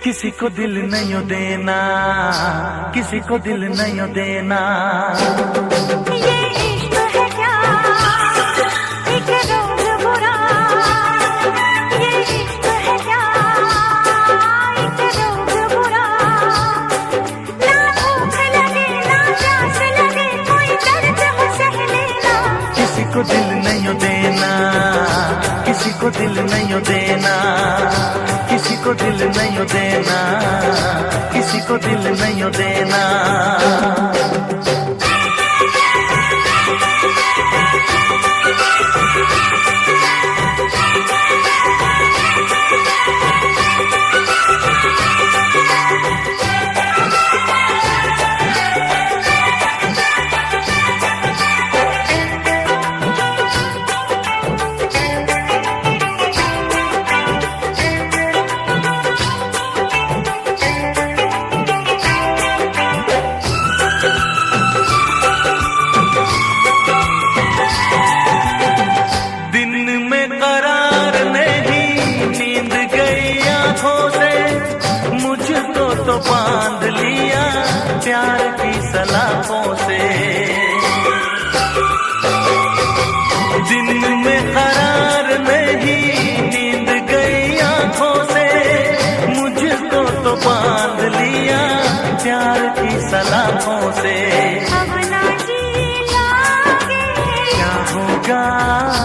किसी को दिल नहीं देना, किसी को दिल नहीं देना। ये इश्क है क्या एक रोग बुरा, ये इश्क है क्या एक रोग बुरा। ना भूख लगे ना प्यास लगे कोई दर्द हो सह लेना। किसी को दिल नहीं देना, किसी को दिल नहीं देना, किसी को दिल नहीं देना, किसी को दिल नहीं देना। तो बांध लिया प्यार की सलाखों से, दिन में करार नहीं नींद गई आंखों से। मुझको तो बांध लिया प्यार की सलाखों से। अब ना जी लागे क्या होगा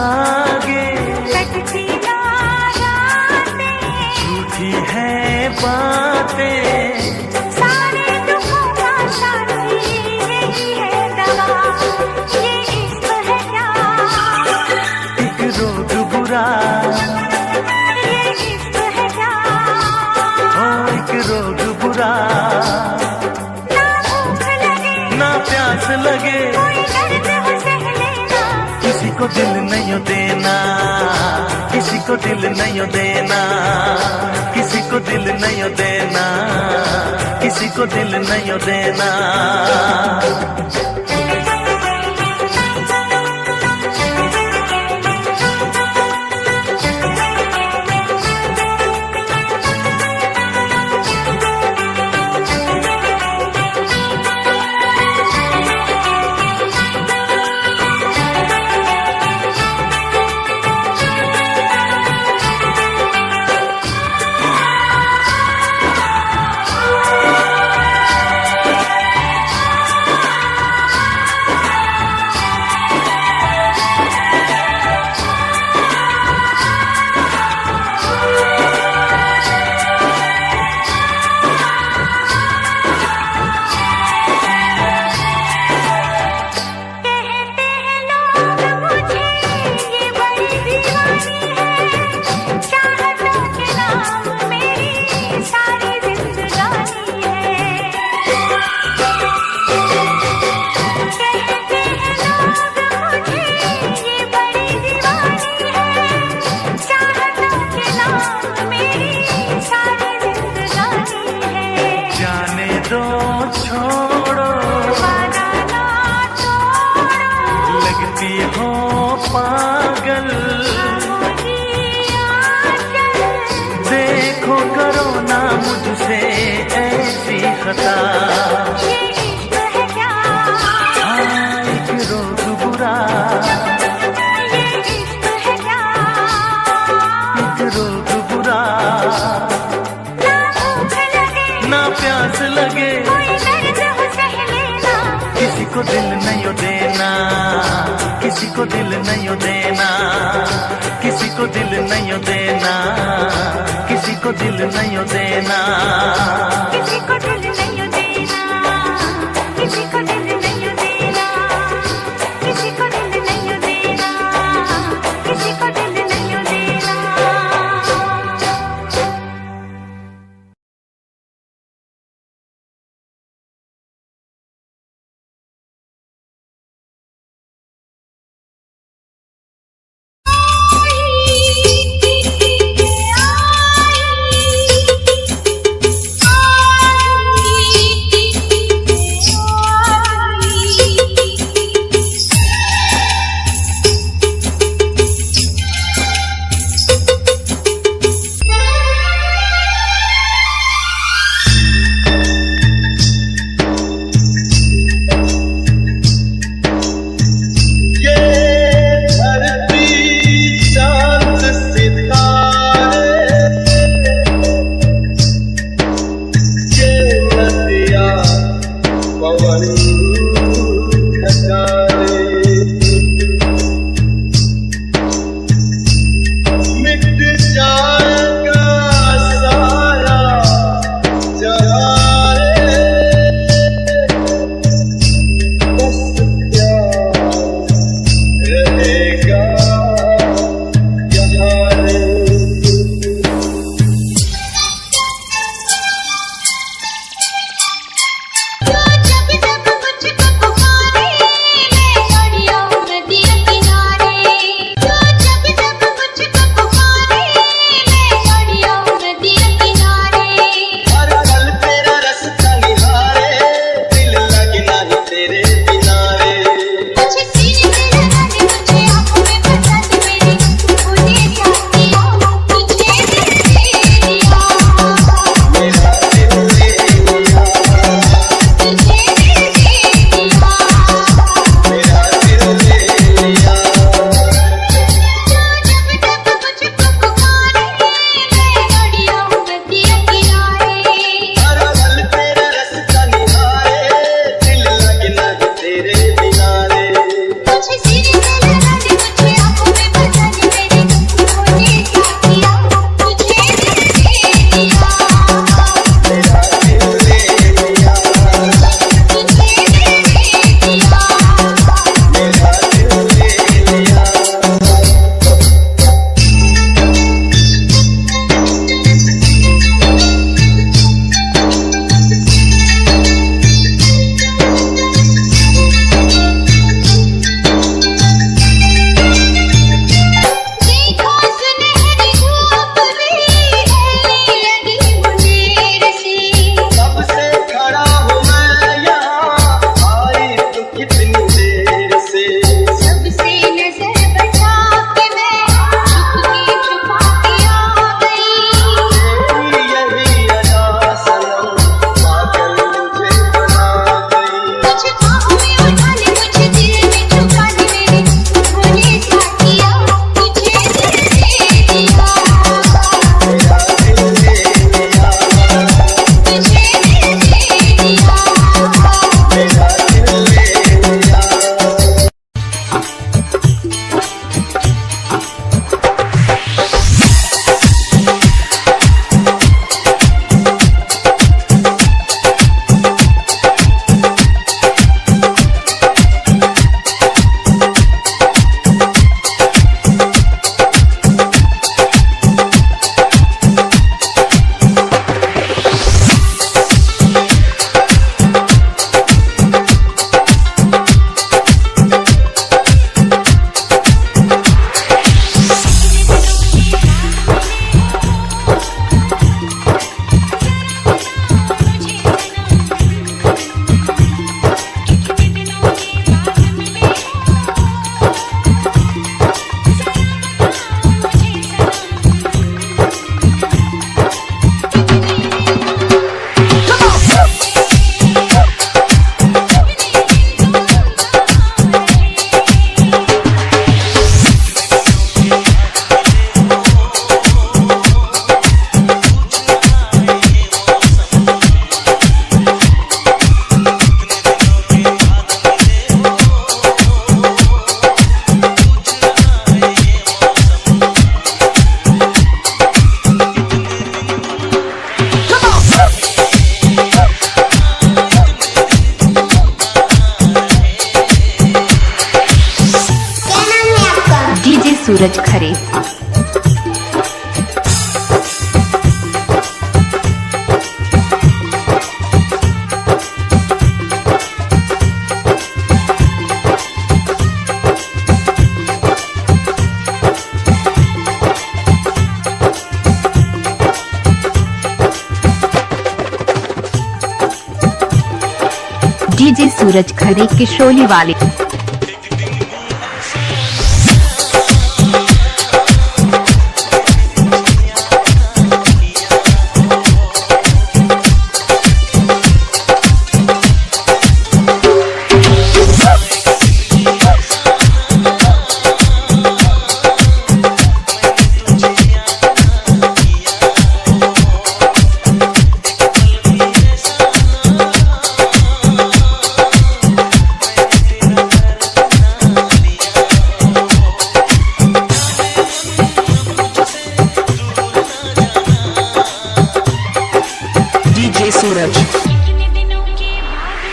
आगे, कटती ना रातें, झूठी है बातें। सारे दुखों का साथी यही है दवा। ये इश्क है क्या एक रोग बुरा, ये इश्क है क्या ओ एक रोग बुरा। ना भूख लगे ना प्यास लगे कोई दर्द हो सह लेना। किसी को दिल नहीं देना, किसी को दिल नहीं देना, किसी को दिल नहीं देना, किसी को दिल नहीं देना। छोड़ो वादा ना तोड़ो, लगती हो पागल। देखो करो ना मुझसे ऐसी खता। ये इश्क है क्या एक रोग बुरा, ये इश्क है क्या एक रोग बुरा। ना भूख लगे ना प्यास लगे कोई दर्द हो सह लेना। किसी को दिल नहीं देना, किसी को दिल नहीं देना, किसी को दिल नहीं देना, किसी को दिल नहीं देना। किसी को दिल नहीं देना, किसी को दिल नहीं देना, किसी को दिल नहीं देना, किसी को दिल नहीं देना। सूरज खरे। डीजे सूरज खरे किशोली वाले। डीजे सूरज। कितने दिनों के बाद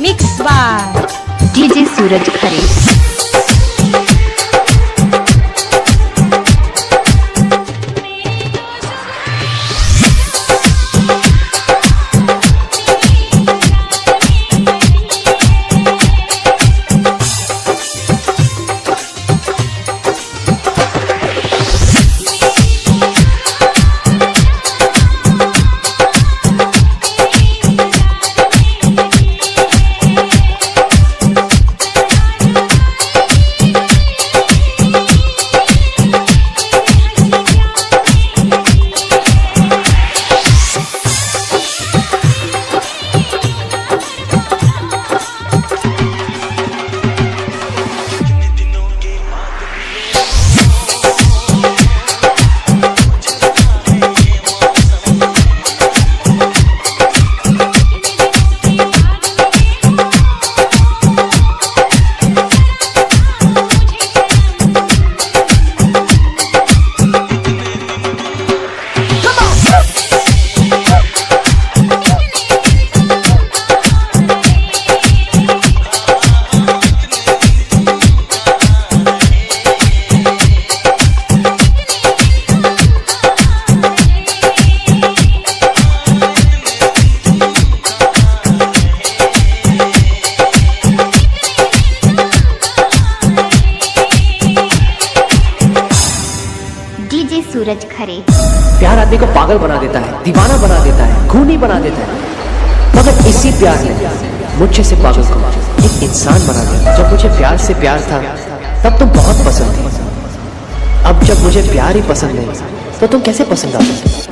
mix by DJ Suraj Khare. DJ Suraj Khare. प्यार आदमी को पागल बना देता है, दीवाना बना देता है, खूनी बना देता है, मगर इसी प्यार ने मुझे से पागल को एक इंसान बना दिया। जब मुझे प्यार से प्यार था तब तुम बहुत पसंद थी, अब जब मुझे प्यार ही पसंद नहीं तो तुम कैसे पसंद आ सकते?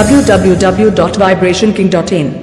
www.vibrationking.in